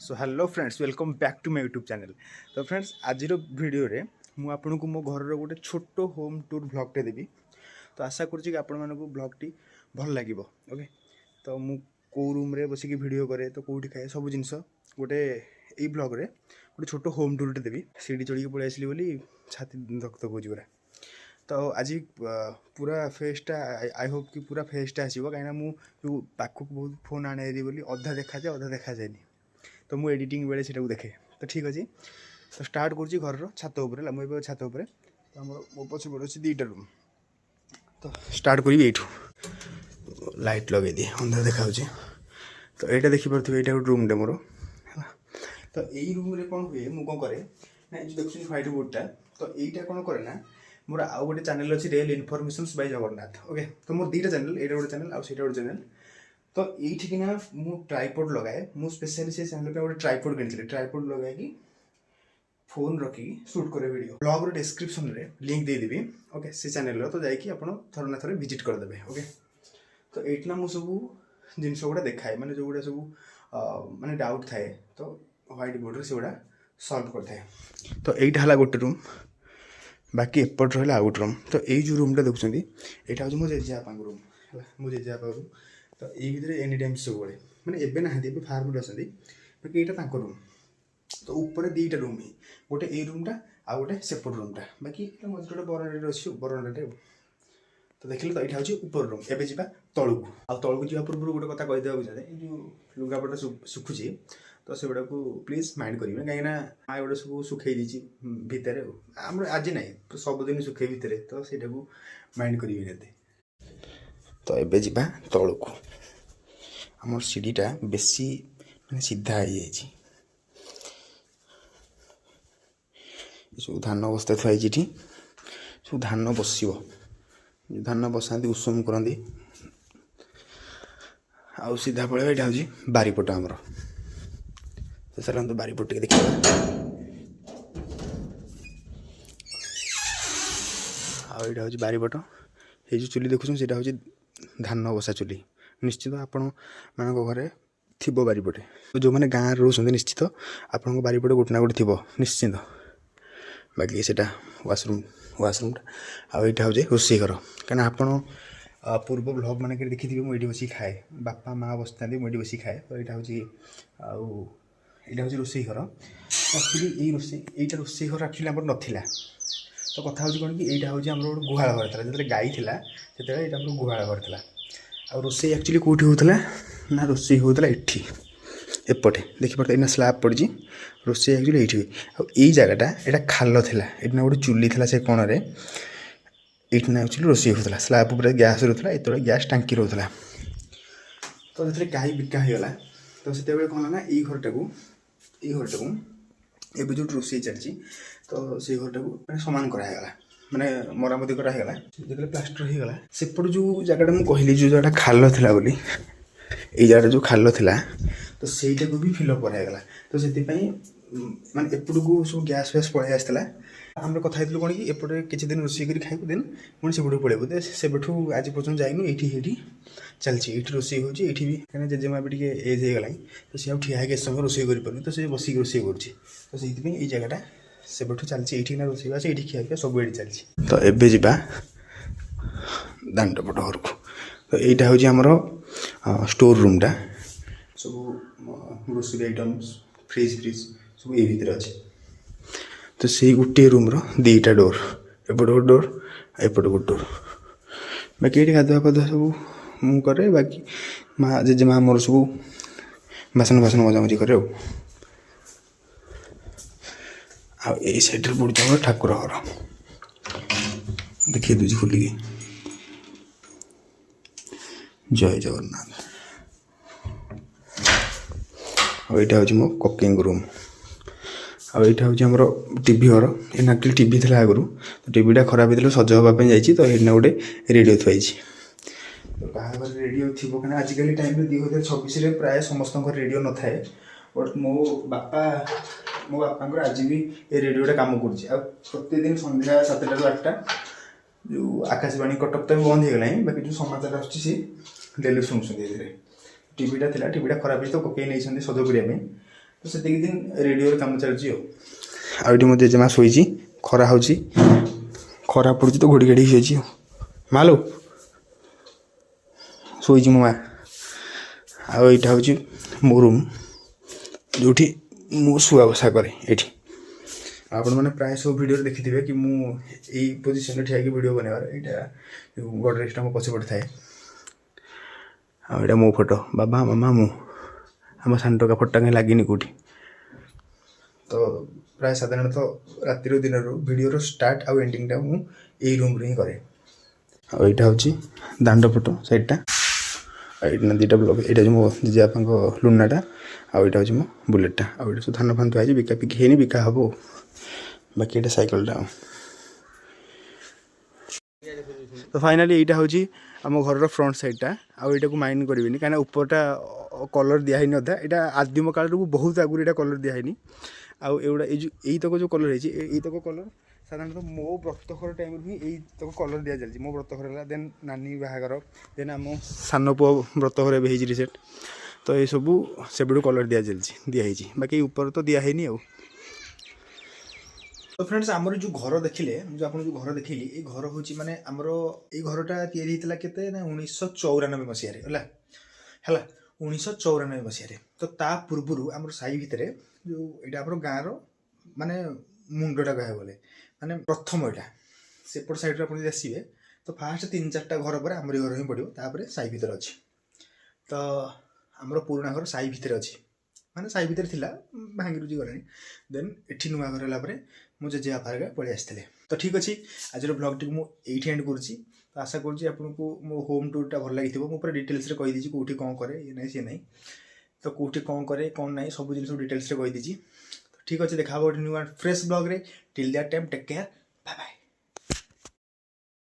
So hello friends welcome back to my YouTube channel. तो friends आज video रे मु आपन को मो घर गोटे छोट होम टूर ब्लॉगटे देवी। तो आशा करुँच कि आपण मानक ब्लॉगटी भल लगे। ओके तो मु को रूम रे बसिक वीडियो करे तो कौटी खाए सब जिनस गोटे यही ब्लॉग रे गोटे छोट होम टूरटे देवी। सीढ़ी चढ़ी पलि आसली बोली छाती धक धक हो पूरा। तो आज पूरा फेसटा आई होप कि पूरा फेसटा आसो कहीं मु पाखक बहुत फोन आने बोली अधा देखा जाए अधा देखा जाए तो मु एडिटिंग बेले सेटा देखे। तो ठीक अच्छे तो स्टार्ट करुँची घर छात उपर मुझे छात उपर तो मो पछ पड़े अच्छे दुईटा रूम। तो स्टार्ट करी ये लाइट लगे दिए अंधार देखा। तो यहाँ देखिपे यहाँ गोटे रूम टे मोर है। तो यही रूम रे कौन हुए मुझे कौन कै ना देखुन ह्वाइट बोर्डटा। तो यहीटा कौन कै ना मोर आउ गोटे चैनल अच्छी रियल इनफॉरमेशंस बाय जगन्नाथ। ओके तो मोर दुईटा चैनल यहाँ गोटे चैनल आउटा गोटे चैनल। तो ये ना मु ट्राइपॉड लगाए मु स्पेशली से चैनल पे गोटे ट्राइपॉड किनी ट्राइपॉड लगाई फोन रखी शूट करे वीडियो। ब्लॉग डिस्क्रिप्शन रे लिंक दे देबी। ओके से चैनल तो जाइए आप थोड़े ना थोड़े विजिट करदे। ओके तो ये ना मुझे सब जिनस गुड़ा देखाए माने जो गुड़ा सब माने डाउट थाए तो व्हाइट बोर्ड से गुड़ा सॉल्व करते। तो यहीटा है गोटे रूम बाकी एपट रहा गोटे रूम। तो यही जो रूमटा देखुं यहाँ हूँ मो जेजेबापा रूम है मो जेजेबापा रूम। तो ये भितर एनी टाइम सब मैंने एवं ना फार्म आसती बाकी यहाँ रूम। तो ऊपर दुईटा रूम ही गोटे ये रूमटा आ गोटे सेपट रूमटा बाकी मझे गोटे बरंडाटे अच्छी बरंडाटे। तो देखिए तो यहाँ हूँ ऊपर रूम एवं जा तलू आ तलू जा पूर्व गोटे कथा कहीदेव चाहे जो लुगापटा सुखुची तो से गुड़ा को प्लीज माइंड करेंगे कहीं माँ गोटे सब सुखे भितर आम आज ना सबुदिन सुखे भितर तो सहीटा को माइंड करेंगे। तो एबे जा तलू को आम सीढ़ीटा बेसी मैं सीधा हो जाए सब धान बस्ता थी सब धान बस धान बसा उषुम करती आउ सीधा पड़े यहाँ हूँ बारीपट आमर। तो चलते बारीपट टे देखा आईटा हूँ बारीपट ये जो चुली देखुन से हूँ धान बसा चुली निश्चित आपण मान घरे थी बारीपटे जो मैंने गाँव रोच निश्चित आपण बारीपटे गोटे ना गोटे थी निश्चित। बाकी से वाशरूमटा आईटा हूँ रोषे घर कहीं आपण पूर्व ब्लॉग मान देखी मुझे बस खाए बापा माँ बसता मुझे बस खाए। तो यहाँ हूँ यहाँ हूँ रोषे घर एक्चुअली ये रोषे रोषे घर एक्चुअली आम नाला। तो कथा हूँ कौन कि यहाँ हूँ आम गोटे गुहाल घर था जो गाई थी से यहाँ गुहाल घर था आ रोषे एक्चुअली कौटी होता ना रोषे होता ये एपटे देखिपे इना स्लाब पड़ी रोषे एक्चुअली ये जगटा यहाँ खाल था ये गोटे चुली थी से कोण में ये एक्चुअली रोषे होता स्लाब पूरा गैस रोला ये गैस टांकी रोला। तो जो गाई बिका होगा तो से कौन ना ये घरटा को ये जो रोषे चलती तो से घरटा को सामान करागला माने मरामती करागला जो प्लास्टर होगा सेपट जो जगटा मुझे कहली जो जगह खाल था बोली ये जगह जो खाल था तो सहीटा को भी फिलअप करागला। तो से माने एपट को सब गैस फैस पलि आसाला आम कथा कौन कि एपटे किसी दिन रोषे कर खाई दिन पुणी से पड़े से आज पर्यटन जाइनु ये चलती ये रोषे हो भी कहीं जेजेमा भी टे एज होगा तो सी ठिया है समय रोषे कर तो सी बसिक रोषे कर जगटा से चलती ये रोषे बास ये खिया सब ये चलती। तो एबे जा दांडपट घर को तो यहाँ हूँ आमर स्टोर रूमटा सब ग्रोसरी आइटम्स फ्रिज सब ये भितर अच्छे। तो से गोटे रूम दुईटा डोर एपट गोटे डोर एपट गोटे डोर बाकी ये गाधुआ पाधुआ सब मुझे बाकी माँ जेजेमा मोर सब बासन बासन मजामजी करे आई साइड पड़ता ठाकुर घर देखिए दूसरी खुलिकी जय जगन्नाथ। और यहाँ हूँ मो कुकिंग रूम और यहाँ हूँ आमर टीवी घर एना एक्चुअली टीवी था आगु तो टीवीटा खराब होता सज हाँपाई जाइए तो ये गोटे रेडियो थी। तो बाहर रेडियो थी कहीं आजिकल टाइम 2026 प्राय समस्त रेडियो न थाए बट मो बापा आज भी ये रेडियोटा कम कर प्रतिदिन संध्या 7टा ରୁ 8टा जो आकाशवाणी कटक तो बंद हो गला बाकी जो समाचार आसली शुणुं टीवीटा खराब तो पकई नहीं सज करने तो से दिन रेडियो काम चलती आईटी मो जेजेमा शोची खरा हो खरा पड़ी तो घोड़ी गाड़ी शोची मालो शोची मो माँ आईटा हूँ मो रूम जो मु शुआ बसा कै ये आपण मैंने प्राय सब भिडियो देखिथे कि मुझे पोजिशन ठिया भिड बनवार यहाँ गडरेजटा मो पछ पड़े थाए आईटा मो फोटो बाबा मामा मु आम सान टका फोटा कहीं लगे कौटी तो प्राय साधारणतः रातिर दिन भिडियो स्टार्ट आउ एंडिंगटा मुझे रूम रे ही कै आईटा हूँ दांड फोटो सैडटा एटा दुटा ब्लॉग यहाँ मो जेजेबापा लुनाटा आईटा हूँ मो बुलेटा आईटा सब धान फान थी बिका पिकी है बिका हम बाकी ये साइकलटा तो फाइनाली यहाँ हूँ आम घर फ्रंट साइडटा आईटा को माइंड करें कहीं उपरटा कलर दिहनी अधा यहाँ आदिम काल बहुत आगुरी यहाँ कलर दिहनी आउ एगुड़ा यही तक जो कलर है तक कलर साधारणतः मो व्रतघर टाइम ही यही तक कलर दि चलती मो व्रतघर है देन नानी बाहागर देन आम सान पु व्रतघर भी रिसेट तो ये सब से कलर दि चलती दिखाई बाकी ऊपर तो दिहनी आ तो फ्रेंड्स आमर जो घर देखिले जो आप जो घर देखिली ये घर हूँ माने आमर ये घरटा या के 1994 मसीह है 1994 मसीह तो ता पूर्वर आम साई भितर जो यहाँ आम गाँव माने मुंडटा कह बोले माने प्रथम यहाँ सेपट साइड आप आसवे तो फास्ट 3-4टा घर पर आमरी घर ही पड़ो तापर साई भितर अच्छी तो आमर पुराणा घर साई भितर अच्छी माने साई भितर थिला भांगी रुची गलानी देन एठी नुआ घर है मो जेजेबापा पलि आसते तो ठीक अच्छे आज ब्लॉग टी मुझे एंड करुँची तो आशा करुँची आपको मो होम टूरटा भल लगी मुझे डिटेल्स कहीदी कौटी कौन करे ये ना सी ना तो कौटी कौन करे कौन ना सब जिन डिटेल्स कहीदी तो ठीक अच्छे देखा न्यू एंड फ्रेश ब्लॉग रे till that time take care bye bye.